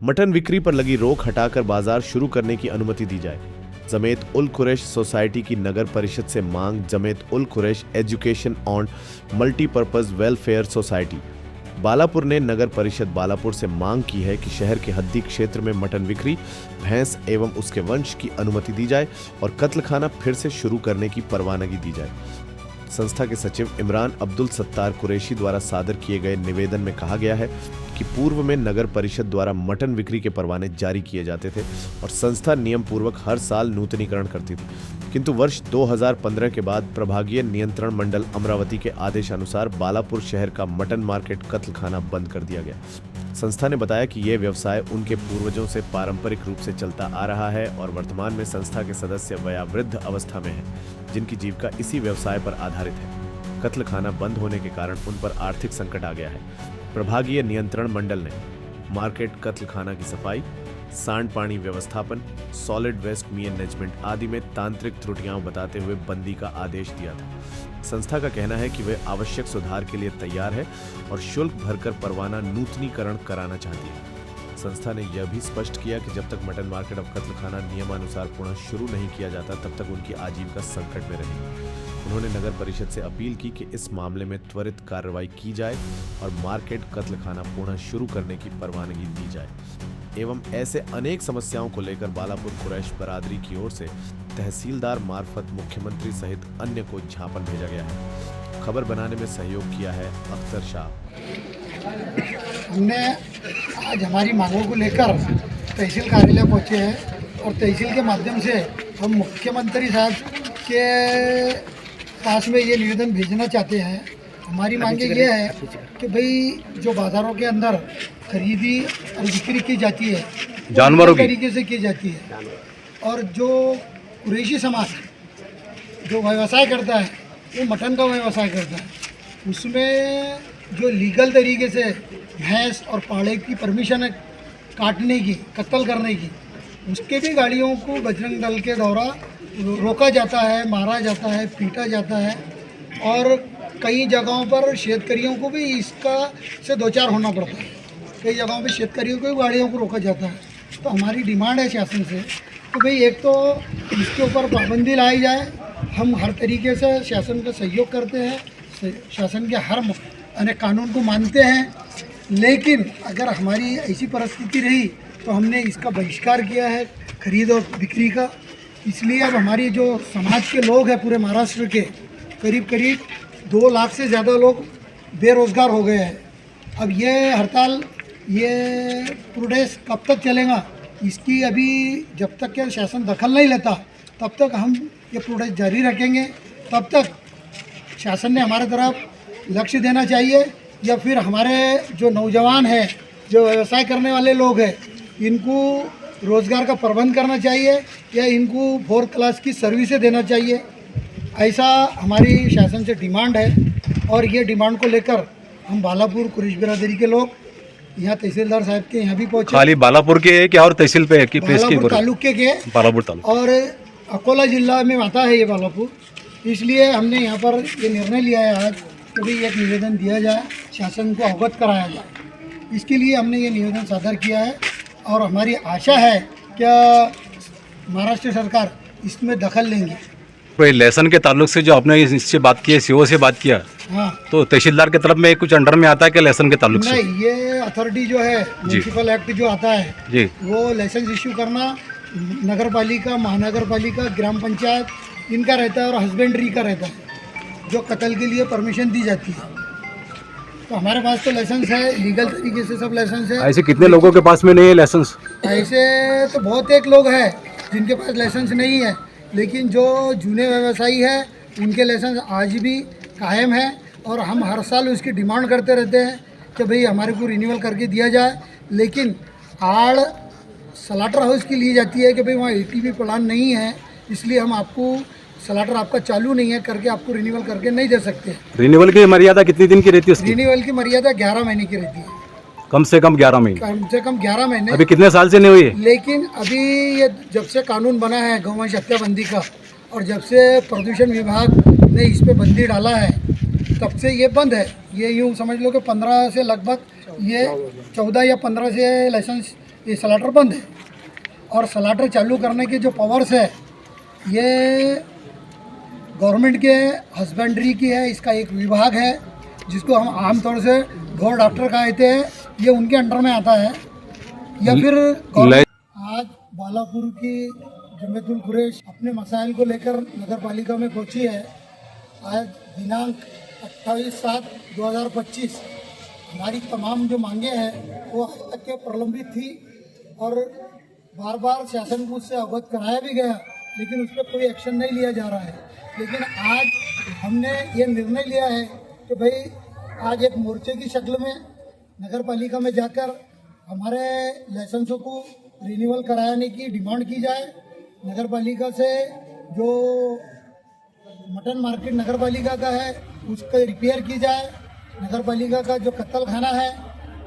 Mutton बिक्री पर लगी रोक हटाकर बाजार शुरू करने की अनुमति दी जाए। जमेत उल कुरैश सोसाइटी की नगर परिषद से मांग। जमेत उल कुरैश education on multipurpose welfare society Balapur ने नगर परिषद बालापुर से मांग की है कि शहर के हद्दी क्षेत्र में मटन बिक्री, भैंस एवं उसके वंश की अनुमति दी जाए और कत्लखाना फिर से शुरू करने की परवानगी दी जाए। संस्था के सचिव इमरान अब्दुल सत्तार कुरैशी द्वारा सादर किए गए निवेदन में कहा गया है कि पूर्व में नगर परिषद द्वारा मटन बिक्री के परवाने जारी किए जाते थे और संस्था नियम पूर्वक हर साल नूतनीकरण करती थी, किंतु वर्ष 2015 के बाद प्रभागीय नियंत्रण मंडल अमरावती के आदेशानुसार बालापुर शहर का मटन मार्केट कत्लखाना बंद कर दिया गया। संस्था ने बताया कि यह व्यवसाय उनके पूर्वजों से पारंपरिक रूप से चलता आ रहा है और वर्तमान में संस्था के सदस्य वयोवृद्ध अवस्था में हैं, जिनकी जीविका इसी व्यवसाय पर आधारित है। कत्लखाना बंद होने के कारण उन पर आर्थिक संकट आ गया है। प्रभागीय नियंत्रण मंडल ने मार्केट कत्लखाना की सफाई, सांड पानी व्यवस्थापन, सॉलिड वेस्ट मैनेजमेंट आदि में तांत्रिक त्रुटियां बताते हुए बंदी का आदेश दिया था। संस्था का कहना है कि वे आवश्यक सुधार के लिए तैयार है और शुल्क भरकर परवाना नूतनीकरण कराना चाहती है। संस्था ने यह भी स्पष्ट किया कि जब तक मटन मार्केट और कत्लखाना नियमानुसार पुनः शुरू नहीं किया जाता तब तक उनकी आजीविका संकट में रहेगी। उन्होंने नगर परिषद से अपील की कि इस मामले में त्वरित कार्रवाई की जाए और मार्केट कत्लखाना पुनः शुरू करने की परवानगी दी जाए। एवं ऐसे अनेक समस्याओं को लेकर बालापुर कुरैश बरादरी की ओर से तहसीलदार मार्फत मुख्यमंत्री सहित अन्य को ज्ञापन भेजा गया है। खबर बनाने में सहयोग किया है अख्तर शाह। हमने आज हमारी मांगों को लेकर तहसील कार्यालय पहुंचे हैं और तहसील के माध्यम से हम मुख्यमंत्री साहब के पास में ये निवेदन भेजना चाहते हैं। हमारी मांगे ये है कि भाई जो बाज़ारों के अंदर खरीदी और बिक्री की जाती है जानवरों की तरीके से की जाती है और जो कुरैशी समाज जो व्यवसाय करता है वो मटन का व्यवसाय करता है, उसमें जो लीगल तरीके से भैंस और पाड़े की परमिशन है काटने की, कत्ल करने की, उसके भी गाड़ियों को बजरंग दल के द्वारा रोका जाता है, मारा जाता है, पीटा जाता है और कई जगहों पर शेतकरियों को भी इसका से दो चार होना पड़ता है। कई जगहों पे शेतकरियों को भी गाड़ियों को रोका जाता है। तो हमारी डिमांड है शासन से कि भाई एक तो इसके ऊपर पाबंदी लाई जाए। हम हर तरीके से शासन का सहयोग करते हैं, शासन के हर अनेक कानून को मानते हैं, लेकिन अगर हमारी ऐसी परिस्थिति रही तो हमने इसका बहिष्कार किया है खरीद और बिक्री का। इसलिए अब हमारी जो समाज के लोग हैं पूरे महाराष्ट्र के करीब 2 लाख से ज़्यादा लोग बेरोज़गार हो गए हैं। अब ये हड़ताल, ये प्रोटेस्ट कब तक चलेगा, इसकी अभी जब तक के शासन दखल नहीं लेता तब तक हम ये प्रोटेस्ट जारी रखेंगे। तब तक शासन ने हमारे तरफ लक्ष्य देना चाहिए या फिर हमारे जो नौजवान हैं, जो व्यवसाय करने वाले लोग हैं, इनको रोज़गार का प्रबंध करना चाहिए या इनको 4 क्लास की सर्विसें देना चाहिए। ऐसा हमारी शासन से डिमांड है और ये डिमांड को लेकर हम बालापुर कुरैश बिरादरी के लोग यहाँ तहसीलदार साहब के यहाँ भी पहुँचे। खाली बालापुर के क्या और तहसील पे की बालापुर तालुके के बालापुर तालुका और अकोला जिला में आता है ये बालापुर। इसलिए हमने यहाँ पर ये निर्णय लिया है आज कि भाई एक निवेदन दिया जाए, शासन को अवगत कराया जाए। इसके लिए हमने ये निवेदन सादर किया है और हमारी आशा है कि महाराष्ट्र सरकार इसमें दखल लेंगे। कोई लेसन के ताल्लुक से जो आपने इससे बात की है, सीओ से बात किया, हाँ, तो तहसीलदार के तरफ में कुछ अंडर में आता है कि लेसन के ताल्लुक से? नहीं, ये अथॉरिटी जो है म्यूनसिपल एक्ट जो आता है जी, वो लाइसेंस इश्यू करना नगर पालिका, महानगर पालिका, ग्राम पंचायत इनका रहता है और हस्बेंड्री का रहता है, जो कत्ल के लिए परमिशन दी जाती है। तो हमारे पास तो लाइसेंस है, लीगल तरीके से सब लाइसेंस है। ऐसे कितने लोगों के पास में नहीं है लाइसेंस? ऐसे तो बहुत एक लोग हैं जिनके पास लाइसेंस नहीं है, लेकिन जो जूने व्यवसायी हैं उनके लाइसेंस आज भी कायम है और हम हर साल उसकी डिमांड करते रहते हैं कि भाई हमारे को रिन्यूअल करके दिया जाए। लेकिन आड़ स्लाटर हाउस की ली जाती है कि भाई वहाँ ATV प्लान नहीं है, इसलिए हम आपको स्लाटर आपका चालू नहीं है करके आपको रिन्यूअल करके नहीं दे सकते। रिन्यूअल की मर्यादा कितने दिन की रहती है? रिन्यूअल की मर्यादा 11 महीने की रहती है। कम से कम 11 महीने? कम से कम 11 महीने। अभी कितने साल से नहीं हुई है? लेकिन अभी ये जब से कानून बना है गौवंश हत्याबंदी का और जब से प्रदूषण विभाग ने इस पर बंदी डाला है तब से ये बंद है। ये यूँ समझ लो कि 15 से लगभग ये 14 या 15 से लाइसेंस ये स्लाटर बंद है। और स्लाटर चालू करने के जो पावर्स है ये गवर्नमेंट के हस्बेंड्री की है, इसका एक विभाग है जिसको हम आमतौर से ढोर डॉक्टर कहते हैं, ये उनके अंडर में आता है। या फिर आज बालापुर की जमेतुल कुरैश अपने मसाइल को लेकर नगर पालिका में पहुंची है। आज दिनांक 28/7/2025 हमारी तमाम जो मांगे हैं वो आज तक के प्रलंबित थी और बार बार शासन को उससे अवगत कराया भी गया, लेकिन उस पर कोई एक्शन नहीं लिया जा रहा है। लेकिन आज हमने ये निर्णय लिया है कि भाई आज एक मोर्चे की शक्ल में नगर पालिका में जाकर हमारे लाइसेंसों को रिन्यूअल कराने की डिमांड की जाए। नगर पालिका से जो मटन मार्केट नगर पालिका का है उसको रिपेयर की जाए। नगर पालिका का जो कत्ल खाना है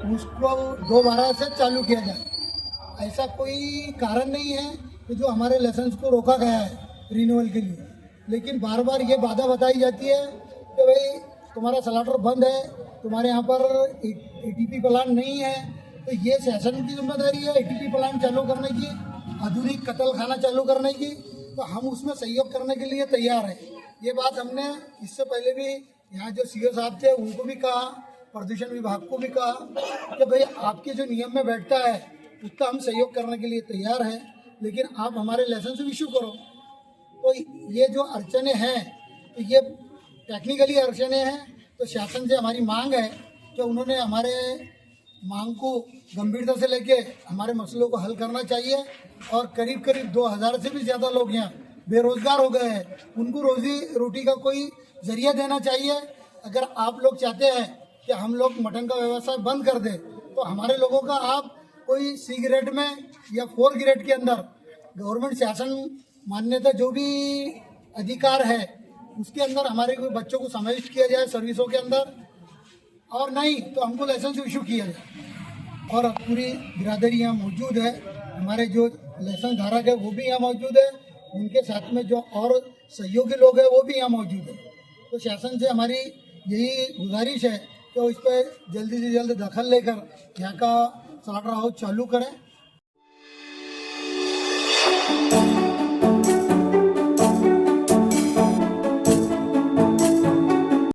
उसको दोबारा से चालू किया जाए। ऐसा कोई कारण नहीं है कि जो हमारे लाइसेंस को रोका गया है रिन्यूअल के लिए, लेकिन बार बार ये बाधा बताई जाती है कि भाई तुम्हारा स्लाटर बंद है, तुम्हारे यहाँ पर एटीपी प्लांट नहीं है। तो ये शासन की जिम्मेदारी है एटीपी प्लांट चालू करने की, आधुनिक कत्ल खाना चालू करने की, तो हम उसमें सहयोग करने के लिए तैयार हैं। ये बात हमने इससे पहले भी यहाँ जो सीओ साहब थे उनको भी कहा, प्रदूषण विभाग को भी कहा कि भाई आपके जो नियम में बैठता है उसका हम सहयोग करने के लिए तैयार हैं, लेकिन आप हमारे लाइसेंस इशू करो। तो ये जो अड़चने हैं तो ये टेक्निकली अड़चने हैं। तो शासन से हमारी मांग है कि उन्होंने हमारे मांग को गंभीरता से लेके हमारे मसलों को हल करना चाहिए। और करीब करीब 2000 से भी ज़्यादा लोग यहाँ बेरोजगार हो गए हैं, उनको रोजी रोटी का कोई जरिया देना चाहिए। अगर आप लोग चाहते हैं कि हम लोग मटन का व्यवसाय बंद कर दें तो हमारे लोगों का आप कोई सी ग्रेड में या 4 ग्रेड के अंदर गवर्नमेंट शासन मान्यता जो भी अधिकार है उसके अंदर हमारे बच्चों को समाविष्ट किया जाए सर्विसों के अंदर, और नहीं तो हमको लाइसेंस इशू किया जाए। और पूरी बिरादरी यहाँ मौजूद है, हमारे जो लाइसेंस धारक है वो भी यहाँ मौजूद है, उनके साथ में जो और सहयोगी लोग हैं वो भी यहाँ मौजूद है। तो शासन से हमारी यही गुजारिश है कि वो इस पर जल्दी से जल्द दखल लेकर यहाँ का स्लाटर हाउस चालू करें।